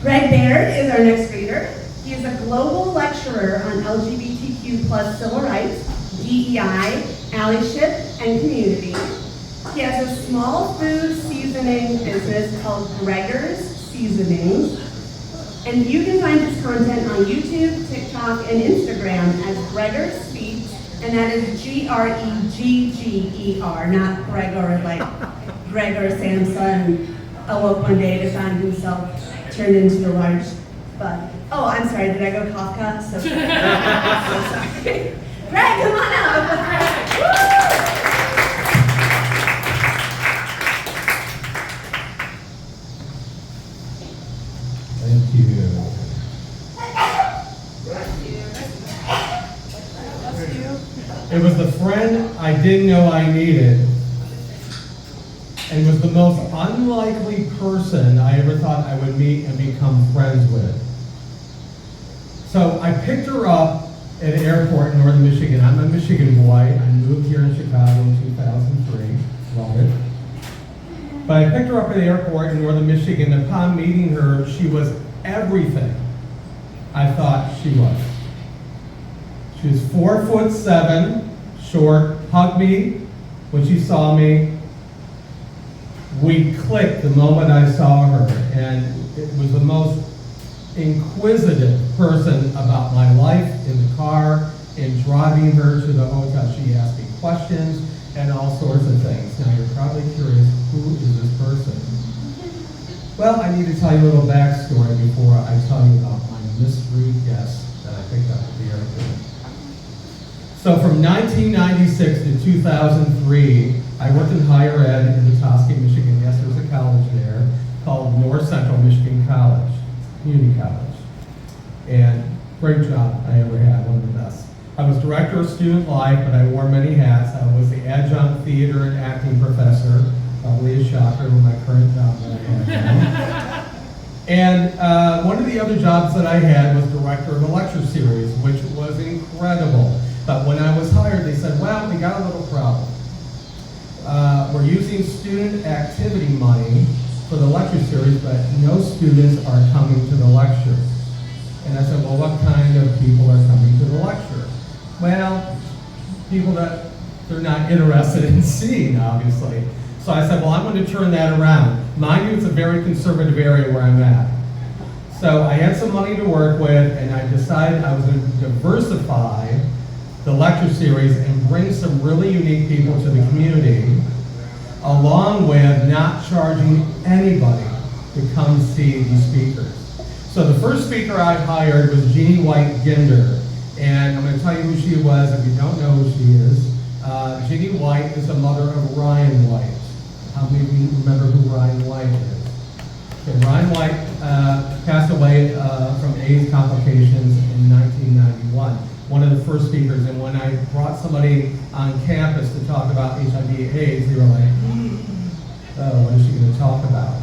GregRBaird is our next reader. He is a global lecturer on LGBTQ+ civil rights, DEI, allyship, and community. He has a small food seasoning business called Gregor's Seasonings. And you can find his content on YouTube, TikTok, and Instagram as Gregor Speaks, and that is Gregger, not Gregor like Gregor Samson awoke one day to find himself turned into a large bug. Oh, I'm sorry, did I go Kafka? So sorry. So sorry. Greg, come on up. Thank you. It was the friend I didn't know I needed, and was the most unlikely person I ever thought I would meet and become friends with. So I picked her up at an airport in northern Michigan. I'm a Michigan boy. I moved here in Chicago in 2003. Love it. But I picked her up at the airport in northern Michigan. Upon meeting her, she was everything I thought she was. She was 4'7", short, hugged me when she saw me. We clicked the moment I saw her, and it was the most inquisitive person about my life in the car, in driving her to the hotel. She asked me questions and all sorts of things. Now you're probably curious, who is this person? Well, I need to tell you a little backstory before I tell you about my mystery guest that I picked up at the airport. So from 1996 to 2003, I worked in higher ed in Petoskey, Michigan. Yes, there's a college there called North Central Michigan College, community college. And great job I ever had, one of the best. I was director of student life, but I wore many hats. I was the adjunct theater and acting professor, probably a shocker with my current job that I have now. And one of the other jobs that I had was director of a lecture series, which was incredible. But when I was hired, they said, well, we got a little problem. We're using student activity money for the lecture series, but no students are coming to the lecture. And I said, well, what kind of people are coming to the lecture? Well, people that they're not interested in seeing, obviously. So I said, well, I'm going to turn that around. Mind you, it's a very conservative area where I'm at. So I had some money to work with, and I decided I was going to diversify the lecture series and bring some really unique people to the community, along with not charging anybody to come see these speakers. So the first speaker I hired was Jeannie White-Ginder, and I'm going to tell you who she was if you don't know who she is. Jeannie White is the mother of Ryan White. How many of you remember who Ryan White is? Okay, Ryan White passed away from AIDS complications in 1991. One of the first speakers, and when I brought somebody on campus to talk about HIV/AIDS, they were like, oh, what is she going to talk about?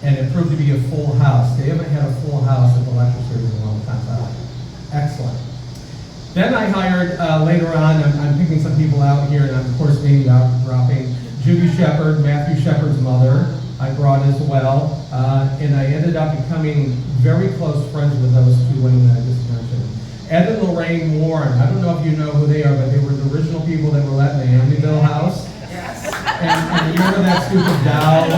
And it proved to be a full house. They haven't had a full house at the lecture series in a long time. So excellent. Then I hired, later on, I'm picking some people out here, and I'm of course name dropping, Judy Shepard, Matthew Shepard's mother, I brought as well, and I ended up becoming very close friends with those two women that I just mentioned. Ed and Lorraine Warren, I don't know if you know who they are, but they were the original people that were at the Amityville house. Yes. And you remember that stupid doll,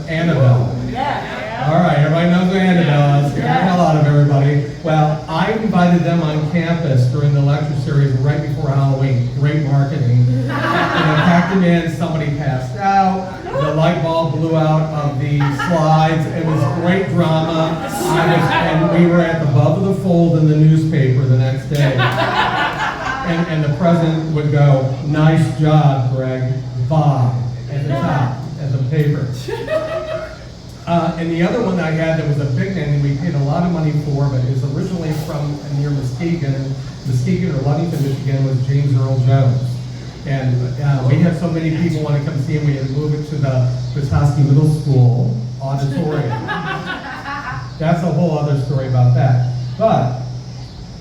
Annabelle? Yeah. All right, everybody knows who Annabelle is. Scare the hell out of everybody. Well, I invited them on campus during the lecture series right before Halloween. Great marketing. And I packed them in, somebody passed out, the light bulb blew out of the slides. It was great drama. And we were at the above of the fold in the newspaper the next day. And the president would go, nice job, Greg, Bob, at the top, at the paper. And the other one I had that was a big name we paid a lot of money for, but is originally from near Muskegon or Ludington, Michigan, was James Earl Jones. And we had so many people want to come see him, we had to move it to the Petoskey Middle School auditorium. That's a whole other story about that. But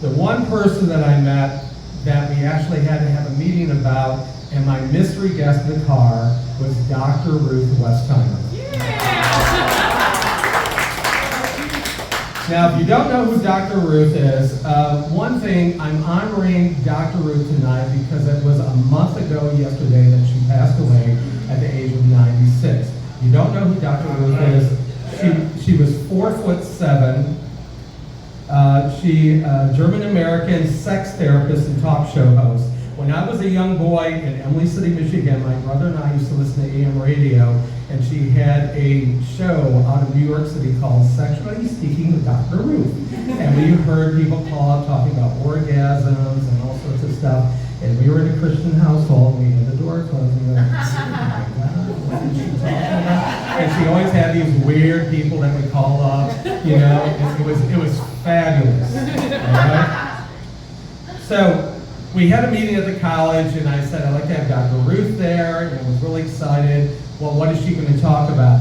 the one person that I met that we actually had to have a meeting about, and my mystery guest in the car, was Dr. Ruth Westheimer. Now, if you don't know who Dr. Ruth is, one thing, I'm honoring Dr. Ruth tonight because it was a month ago yesterday that she passed away at the age of 96. If you don't know who Dr. Ruth is, she was 4'7". She German-American sex therapist and talk show host. When I was a young boy in Emily City, Michigan, my brother and I used to listen to AM radio, and she had a show out of New York City called Sexually Speaking with Dr. Ruth. And we heard people call up talking about orgasms and all sorts of stuff. And we were in a Christian household, and we had the door closed, and we were like, oh my God, what is she talking about? And she always had these weird people that would call up, you know, and it was fabulous. All right? So, we had a meeting at the college, and I said, I'd like to have Dr. Ruth there, and I was really excited. Well, what is she going to talk about?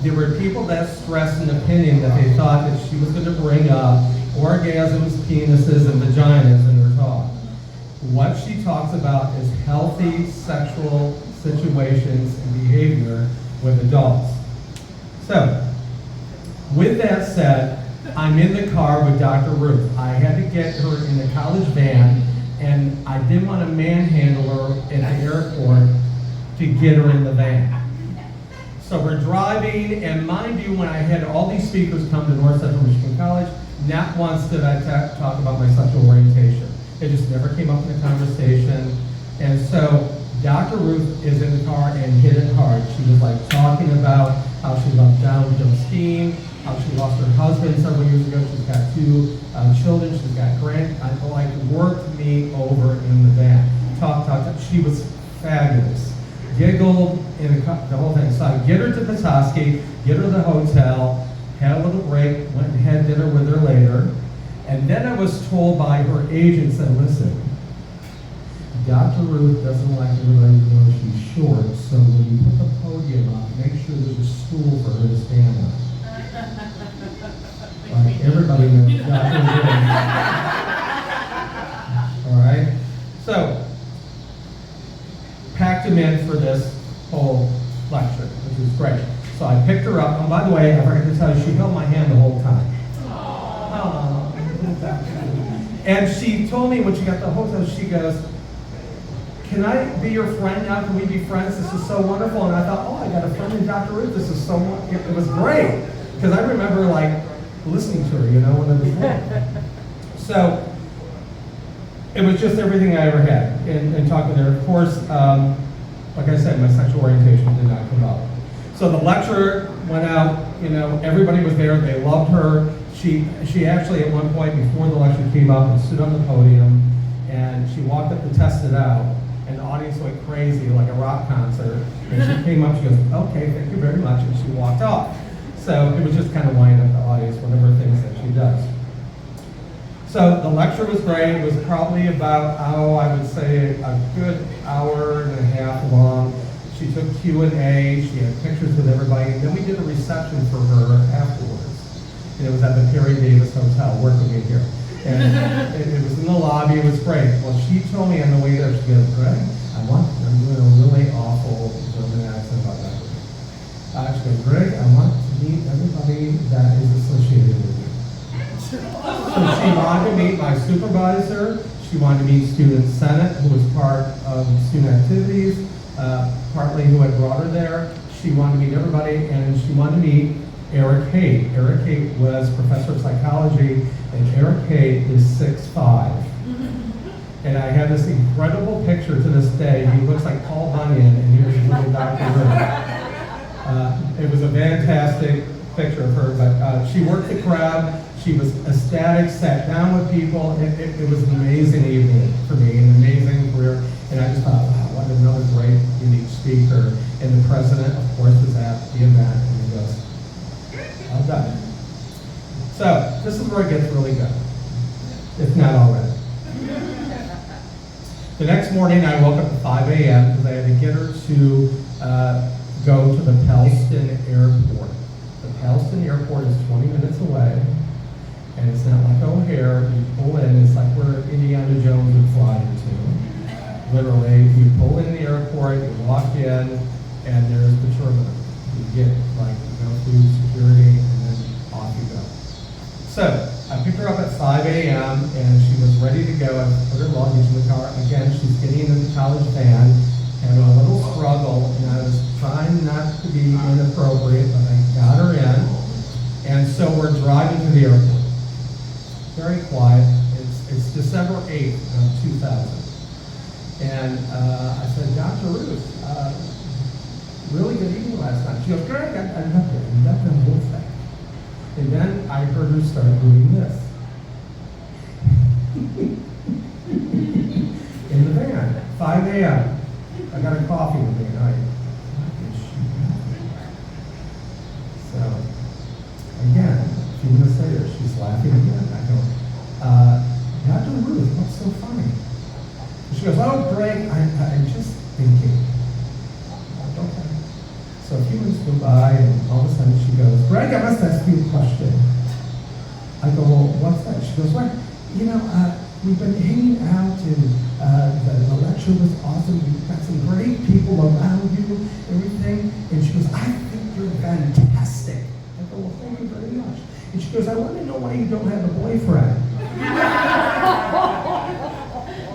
There were people that expressed an opinion that they thought that she was going to bring up orgasms, penises, and vaginas in her talk. What she talks about is healthy sexual situations and behavior with adults. So, with that said, I'm in the car with Dr. Ruth. I had to get her in the college van, and I didn't want to manhandle her at the airport to get her in the van. So we're driving, and mind you, when I had all these speakers come to North Central Michigan College, not once did I talk about my sexual orientation. It just never came up in the conversation. And so Dr. Ruth is in the car and hit it hard. She was like talking about how she loved downhill skiing, how she lost her husband several years ago. She's got 2 children. She's got like worked me over in the van. Talk. She was fabulous. Giggled in the whole thing. So I get her to Petoskey, get her to the hotel, had a little break, went and had dinner with her later. And then I was told by her agent, said, listen, Dr. Ruth doesn't like everybody to know she's short, so when you put the podium up, make sure there's a stool for her to stand on. Like everybody knows Dr. Ruth. All right? So, packed him in for this whole lecture, which was great. So I picked her up, and by the way, I forgot to tell you, she held my hand the whole time. And she told me when she got to the hotel, she goes, can I be your friend now? Can we be friends? This is so wonderful. And I thought, oh, I got a friend in Dr. Ruth. This is so it was great. Because I remember like listening to her, you know, when I was little. So it was just everything I ever had in talking to her. Of course, like I said, my sexual orientation did not come up. So the lecture went out, you know, everybody was there, they loved her. She actually at one point before the lecture came up and stood on the podium, and she walked up to test it out, and the audience went crazy like a rock concert. And she came up, she goes, okay, thank you very much, and she walked off. So it was just kind of winding up the audience, whatever things that she does. So the lecture was great. It was probably about, I would say a good hour and a half long. She took Q&A, she had pictures with everybody, and then we did a reception for her afterwards. And it was at the Perry Davis Hotel, working in here. And it was in the lobby, it was great. Well, she told me on the way there, she goes, Greg, I'm doing a really awful German accent about that. She goes, Greg, I want to meet everybody that is associated with you. So she wanted to meet my supervisor, she wanted to meet Student Senate, who was part of student activities, partly who had brought her there. She wanted to meet everybody, and she wanted to meet Eric Haight. Eric Haight was professor of psychology, and Eric Haight is 6'5". And I have this incredible picture to this day. He looks like Paul Bunyan, and here's little Dr. Ruth. It was a fantastic picture of her, but she worked the crowd. She was ecstatic, sat down with people. It was an amazing evening for me, an amazing career. And I just thought, wow, what another great, unique speaker. And the president, of course, was at the event, and he goes, well done. So, this is where it gets really good, if not already. The next morning, I woke up at 5 a.m. because I had to get her to go to the Pellston Airport. The Pellston Airport is 20 minutes away, and it's not like O'Hare. You pull in, it's like where Indiana Jones would fly into. Literally, you pull in the airport, you walk in, and there's the terminal. You get, like, you go through security, and then off you go. So I picked her up at 5 a.m. and she was ready to go. I put her luggage in the car. Again, she's getting in the college van, having a little struggle, and I was trying not to be inappropriate, but I got her in. And so we're driving to the airport. Very quiet. It's December 8th of 2000. And I said, Dr. Ruth, really good evening last night. She goes, Greg, I loved it. I loved the whole thing. And then I heard her start doing this. In the van, 5 a.m. I got a coffee with me, and so, again, a few minutes later, she's laughing again. I go, Dr. Ruth, what's so funny? She goes, oh, Greg, I'm just thinking. Okay. So a few minutes go by, and all of a sudden she goes, Greg, I must ask you a question. I go, well, what's that? She goes, well, we've been hanging out, and the lecture was awesome. We've got some great people around you, everything. And she goes, I think you're fantastic. I go, well, thank you very much. And she goes, I want to know why you don't have a boyfriend.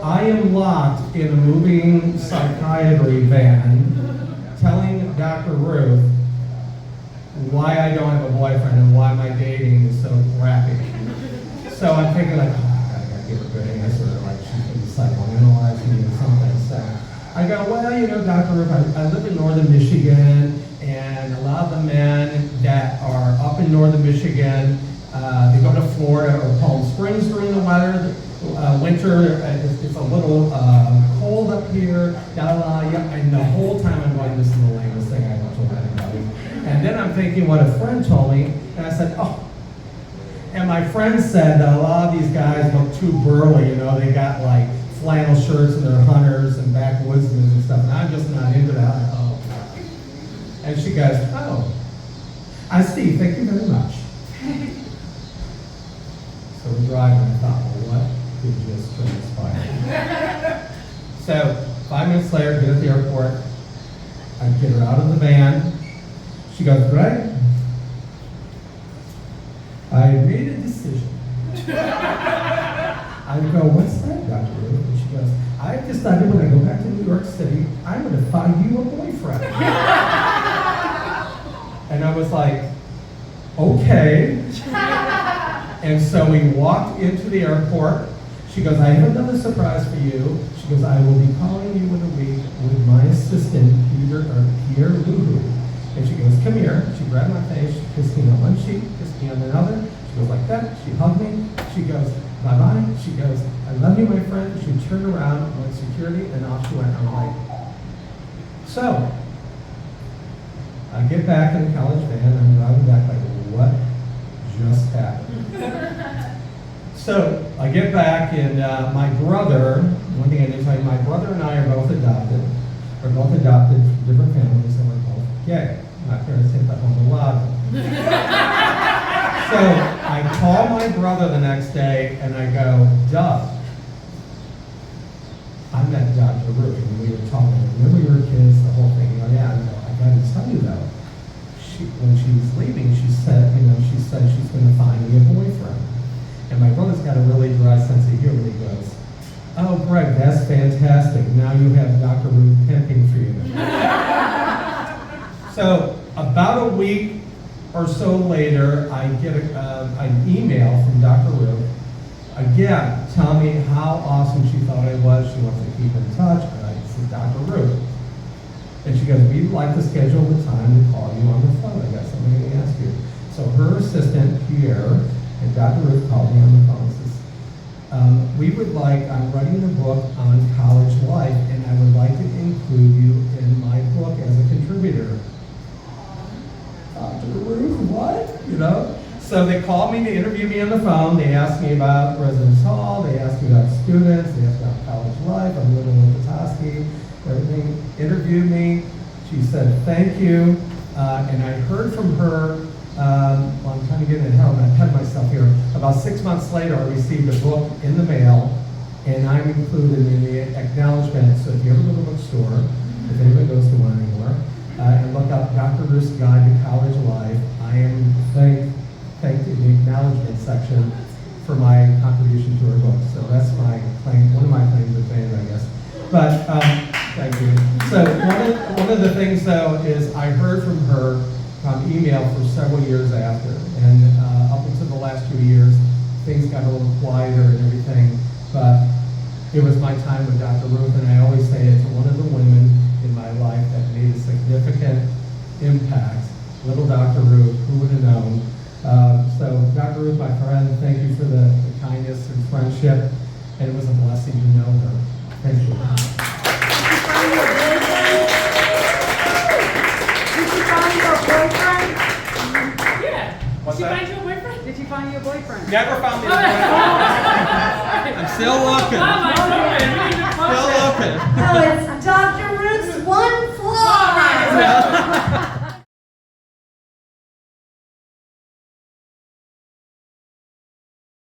I am locked in a moving psychiatry van telling Dr. Ruth why I don't have a boyfriend and why my dating is so crappy. So I'm thinking like, oh, I gotta give her a good answer, like she's gonna psychoanalyze me or something. So I go, well, Dr. Ruth, I live in northern Michigan, and a lot of the men that are up in northern Michigan, they go to Florida or Palm Springs during the winter. It's a little cold up here, and the whole time I'm going, this is the lamest thing I ever told anybody. And then I'm thinking what a friend told me, and I said, oh. And my friend said that a lot of these guys look too burly, they got like flannel shirts and they're hunters and backwoodsmen and stuff, and I'm just not into that. Oh. And she goes, oh, I see, thank you very much. So we're driving, and I thought, well, what did just transpire? So 5 minutes later, get at the airport, I get her out of the van. She goes, Greg, I made a decision. I go, what's that, Dr. Ruth? And she goes, I've decided when I go back to New York City, I'm going to find you a boyfriend. And I was like, okay. And so we walked into the airport. She goes, I have another surprise for you. She goes, I will be calling you in a week with my assistant, Pierre Luhu. And she goes, come here. She grabbed my face, she kissed me on one cheek, kissed me on another. She goes like that. She hugged me. She goes, bye-bye. She goes, I love you, my friend. She turned around, went security, and off she went. I'm like, so, I get back in the college van, I'm driving back like, what just happened? So, I get back, and my brother, one thing I didn't tell you, my brother and I are both adopted. We're both adopted from different families, and we're both gay. My parents hit that home a lot. So, I call my brother the next day, and I go, Doug, I met Dr. Ruth, and we were talking, remember you were kids, the whole thing. You know, yeah, I got to tell you though, when she was leaving, she said she's going to find me a boyfriend. And my brother's got a really dry sense of humor. He goes, oh, Greg, that's fantastic. Now you have Dr. Ruth pimping for you. So about a week or so later, I get an email from Dr. Ruth, again, telling me how awesome she thought I was. She wants to keep in touch. And I said, Dr. Ruth. And she goes, we'd like to schedule the time to call you on the phone. I got something to ask you. So her assistant, Pierre, and Dr. Ruth called me on the phone and says, I'm writing a book on college life, and I would like to include you in my book as a contributor. Dr. Ruth, what? So they called me to interview me on the phone. They asked me about Residence Hall. They asked me about students. They asked about college life. I'm living with Petoskey. Everything. Interviewed me. She said, thank you. And I heard from her, I'm trying to get in hell, and I cut myself here. About 6 months later, I received a book in the mail, and I'm included in the acknowledgement. So if you ever go to a bookstore, if anybody goes to one anymore, and look up Dr. Ruth's Guide to College Life, I am thankful thanked in the acknowledgement section for my contribution to her book. So that's my claim, one of my claims to fame, I guess. But thank you. So one of the things though is I heard from her email for several years after, and up until the last 2 years, things got a little quieter and everything. But it was my time with Dr. Ruth, and I always say it's one of the women in my life that made a significant impact. Little Dr. Ruth, who would have known? So Dr. Ruth, my friend, thank you for the kindness and friendship, and it was a blessing to know her. Thank you. Did you find your boyfriend? Yeah. What's Did you that? find your boyfriend? Did you find your boyfriend? Never found me a boyfriend. I'm still looking. Still looking. Oh, it's Dr. Ruth's one flaw.